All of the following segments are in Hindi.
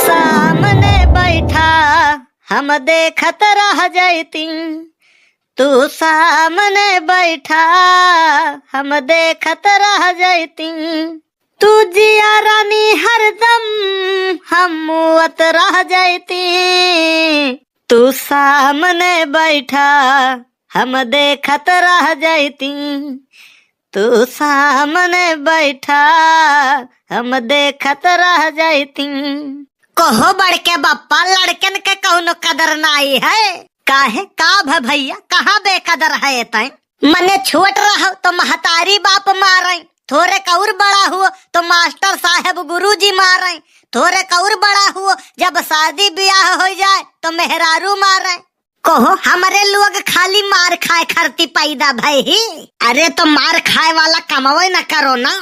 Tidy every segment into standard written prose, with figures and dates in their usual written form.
सामने बैठा हम देखत रह जैती, तू सामने बैठा हम देखत रह जैती, तू जिया रानी हरदम हम मुअत रह जैती, तू सामने बैठा हम देखत रह जैती, तू सामने बैठा हम देखत रह जैती। कहो बढ़ के बप्पा लड़कन के कौनो कदर नाई है, काहे का भैया कहाँ बेकदर है तय। मने छोट रहो तो महतारी बाप मारे, थोड़े कौर बड़ा हुआ तो मास्टर साहब गुरुजी मारे, थोड़े कौर बड़ा हुआ जब शादी ब्याह हो जाए तो मेहरारू मारे। कहो हमारे लोग खाली मार खाए खरती पैदा भई, अरे तो मार खाए वाला कमावे न करो ना,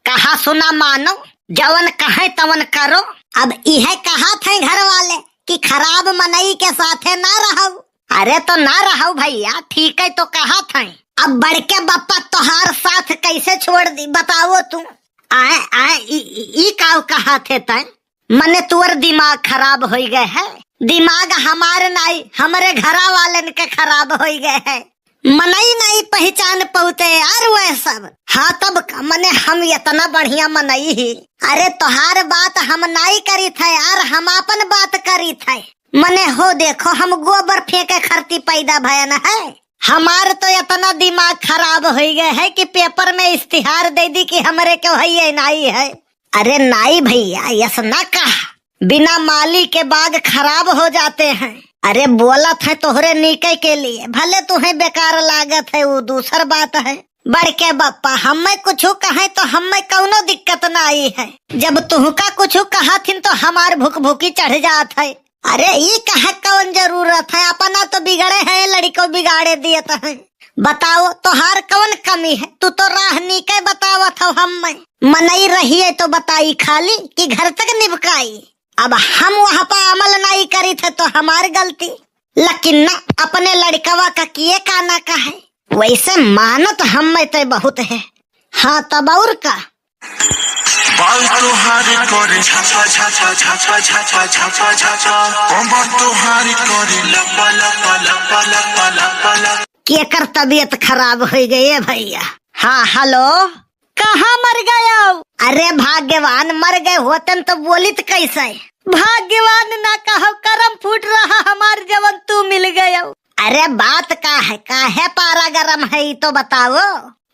कहा सुना मानो जवन कहे तवन करो। अब यह कहा थे घर वाले कि खराब मनई के साथे ना रहो, अरे तो ना रहो भैया ठीक है तो कहा थे। अब बढ़ के बप्पा तोहार साथ कैसे छोड़ दी बताओ तू। आए आए ई का कहा थे तय, मने तुअर दिमाग खराब हो गए है, दिमाग हमारे नहीं हमारे घरा वालन के खराब हो गए है, मनई नहीं पहचान पाते यार वह सब। हाँ तब मने हम इतना बढ़िया मनई ही, अरे तोहार बात हम नहीं करी थे यार, हम अपन बात करी थे। मने हो देखो हम गोबर फेंके खरती पैदा भयन है, हमार तो इतना दिमाग खराब हो गए है कि पेपर में इश्तिहार दे दी कि हमरे क्यों है नाई है। अरे नाई भैया यस ना कहा, बिना माली के बाग खराब हो जाते हैं। अरे बोला था तोहरे नीके के लिए, भले तुम्हें बेकार लागत है वो दूसर बात है। बढ़ के बप्पा हमें कुछ कहे तो हमें कौनो दिक्कत ना आई है, जब तुहका कुछ कहा थी तो हमार भूख भूखी चढ़ जात है। अरे ये कहा कौन जरूरत है, अपना तो बिगड़े हैं लड़को बिगाड़े दिए है। बताओ तोहार कौन कमी है, तू तो राह नीके बतावत हो, हमें मनई रही है तो बताई खाली कि घर तक निभकाई। अब हम वहाँ पर अमल नहीं करी थे तो हमारी गलती, लेकिन ना अपने लड़कवा का किए का ना का है, वैसे मानो तो हम में तो बहुत है। हाँ तब और का बाल तोहारी करे छाछा छाछा छाछा छाछा छाछा छाछा, कमर तोहारी करे लपा लपा लपा लपा लपा लपा। केकर तबीयत खराब हो गई है भैया। हाँ हेलो कहाँ मर गए? अरे भाग्यवान मर गए होतन तो बोलित कैसे, भाग्यवान ना कहो करम फूट रहा हमार जवन तू मिल गए। अरे बात का है काहे पारा गरम है ये तो बताओ,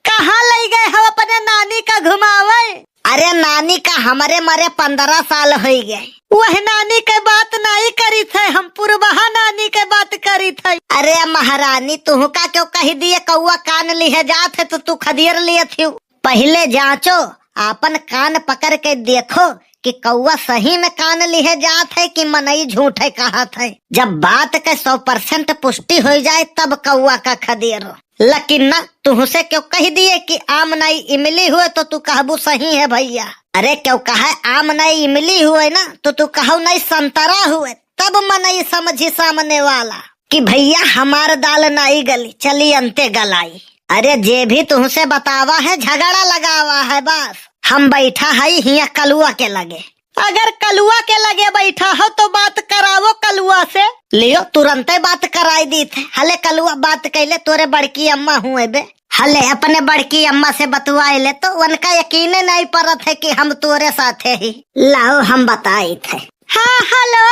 कहाँ ले गए हो अपने नानी का घुमावे? अरे नानी का हमारे मरे 15 साल हो गए, वह नानी के बात नहीं करी थे, हम पुरबहा नानी के बात करी थे। अरे महारानी तू का क्यों कही दिए कौआ कान लिए जात है तो तू खदियर लिए थी, पहले जांचो अपन कान पकड़ के देखो कि कौआ सही में कान लिए जात है कि मनई झूठ है कहा था। जब बात के 100% पुष्टि हो जाए तब कौआ का खदेरो, लेकिन ना तुहसे क्यों कह दिए कि आम नहीं इमली हुए तो तू कहबू सही है भैया। अरे क्यों कहा आम नहीं इमली हुए ना तो तू कहू नहीं संतरा हुए, तब मनई समझी सामने वाला कि भैया हमार दाल नहीं गली चली अंते गलाई। अरे जे भी तुमसे बतावा है झगड़ा लगावा है, बस हम बैठा है हिया कलुआ के लगे, अगर कलुआ के लगे बैठा हो तो बात करावो कलुआ से, लियो तुरंत बात कराई दी थे। हले कलुआ बात कैले तोरे बड़की अम्मा हुए बे, हले अपने बड़की अम्मा से बतवाए ले तो उनका यकीन नहीं पड़त है कि हम तोरे साथे ही। लाओ हम बताई थे। हाँ हेलो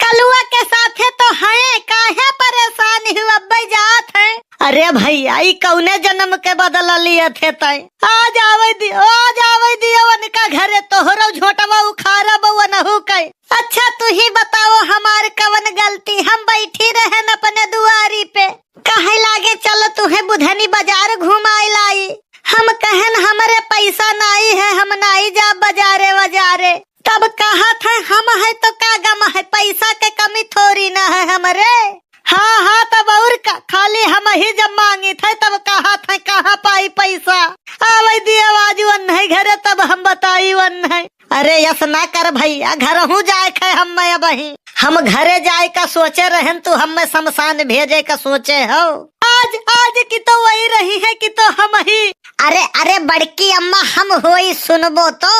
कलुआ के साथे तो है, काहे परेशान हुआ जात है? अरे भैया ई कौने जन्म के बदला लिए थे तय, आज आवे दियो उनका घरे तोहरो झोटवा उखाड़ा बउआ नहु कई। अच्छा तू ही बताओ हमार कवन गलती, हम बैठी रहे न अपने दुआरी पे, कहे लागे चलो तुम्हें बुधनी बाजार घुमाई लाई, हम कहन हमारे पैसा नहीं है हम नहीं जा बाजारे बाजारे, तब कहा था हम है तो का गम है, पैसा के कमी थोड़ी ना है हमारे। हाँ हाँ तब और का खाली हम ही जब मांगी थे तब कहा था कहाँ पाई पैसा, आवे दी आवाज वन है घरे तब हम बताई वन है। अरे यस ना कर भैया घर हूँ जाए खे हम घरे जाए का सोचे रहन तू हमें शमशान भेजे का सोचे हो, आज की तो वही रही है कि तो हम ही। अरे बड़की अम्मा हम होई सुनबो तो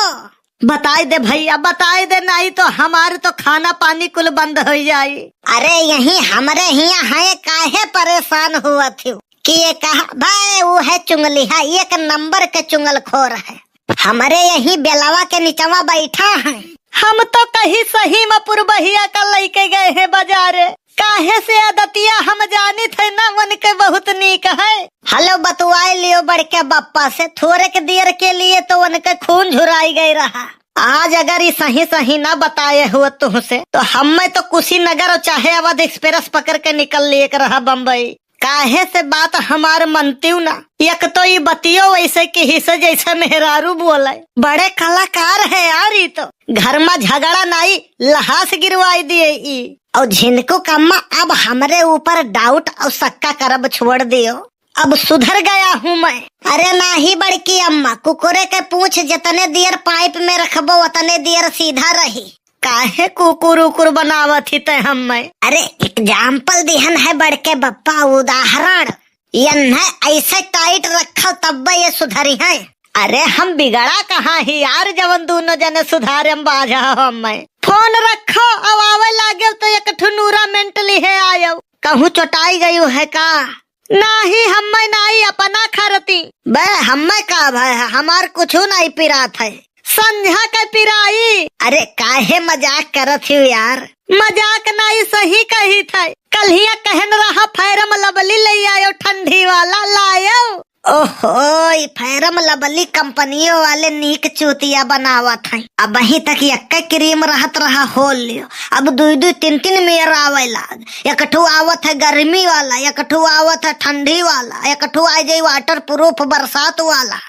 बताई दे भैया, बताई दे, नहीं तो हमारे तो खाना पानी कुल बंद हो जाये। अरे यही हमारे यहाँ है, काहे परेशान हुआ थी कि ये कहा भाई वो है चुंगलिया, एक नंबर के चुंगलखोर है, हमारे यही बेलावा के नीचवा बैठा है। हम तो कहीं सही में पुरबहिया का लेके गए हैं बाजारे, काहे से आदतिया हम जानी थे ना, उनके बहुत नीक है। हेलो बतुआई लियो बड़के बप्पा से, थोड़े के देर के लिए तो उनके खून झुराई गई रहा। आज अगर ये सही सही ना बताए हुए तुमसे तो हमें तो कुशीनगर और चाहे अवध एक्सप्रेस पकड़ के निकल लिए रहा बम्बई। काहे से बात हमारे मनती ना, एक तो ये बतियो वैसे की हिस्से जैसे मेहरारू बोले। बड़े कलाकार है यार, ये तो घर में झगड़ा नहीं लहास गिरवाई दिए। और झिनको कम्मा अब हमारे ऊपर डाउट और शक्का करब छोड़ दियो, अब सुधर गया हूँ मैं। अरे नाही बड़की अम्मा, कुकुरे के पूछ जितने देर पाइप में रखबो उतने देर सीधा रही, काहे कुकुर उकुर बनावत ही ते हमें। अरे एग्जाम्पल दिहन है बड़के बप्पा, उदाहरण यन्हे ऐसे टाइट रखो तब ये सुधरी है। अरे हम बिगड़ा कहाँ ही यार, जवन दोनों जने सुधारे बाजा हमें। फोन रखो, अब आवे लागे तो एक ठुनूरा मेंटली है आयो, कहूँ चोटाई गयू है का? नहीं हमें नहीं अपना खरती बे, हमें का भाई हमार कुछ नहीं पिरात है, संझा के पिराई। अरे काहे मजाक करत हो यार, मजाक नहीं सही कही थे। कल ही कहन रहा फैरम लबली ले आयो ठंडी वाला लायो। ओहो फैरम लबली कंपनियों वाले नीक चूतिया बनावत है, अब वहीं तक एक क्रीम रहत रहा होल लियो, अब दो दो तीन तीन मेयर आवे लाग। एकठू आवत है गर्मी वाला, एकठू आवत है ठंडी वाला, एकठू आ जाये वाटर प्रूफ बरसात वाला।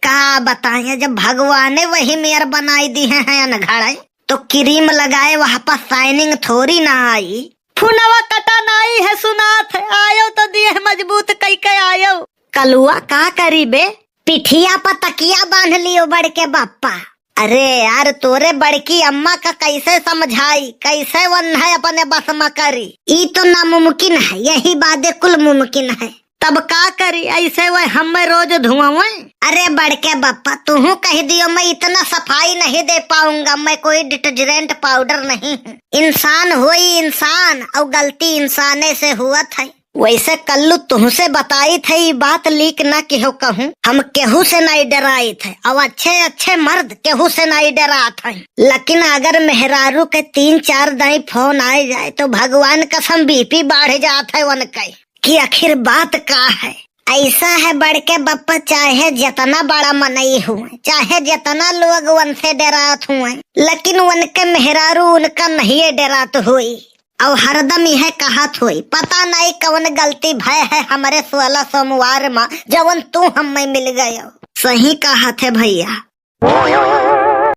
का बताए, जब भगवान ने वही मेयर बनाई दी है अनघड़े, तो क्रीम लगाए वहाँ पर शाइनिंग थोड़ी ना आई। फुनवा कटा नहीं है सुनात है, आयो तो दिए मजबूत कई के आयो। कलुआ का करी बे, पिठिया पर तकिया बांध लियो बड़के बाप्पा। अरे यार तोरे बड़की अम्मा का कैसे समझाई, कैसे वन है अपने बस में करी, ई तो नामुमकिन है, यही बातें कुल मुमकिन है। तब का करी, ऐसे वह हमें रोज धुआं। अरे बड़के बप्पा तू कह दियो मैं इतना सफाई नहीं दे पाऊंगा, मैं कोई डिटर्जेंट पाउडर नहीं हूँ। इंसान हुई इंसान और गलती इंसाने से हुआ था। वैसे कल्लू तुमसे बताई थे ये बात लीक न केहू कहूँ, हम केहू से नहीं डराई थे, और अच्छे अच्छे मर्द केहू से नहीं डरा थे। लेकिन अगर मेहरारू के 3-4 दाई फोन आ जाए तो भगवान कसम बीपी बढ़ जाता है उनका कि आखिर बात का है। ऐसा है बड़के बप्पा, चाहे जितना बड़ा मनई हुए, चाहे जितना लोग उनसे डरात हुए, लेकिन उनके मेहरारू उनका नहीं डरात हुई, और हरदम यह कहत हुई पता नहीं कौन गलती भय है हमारे 16 सोमवार में जवन तू हमें मिल गयो। सही कहत है भैया।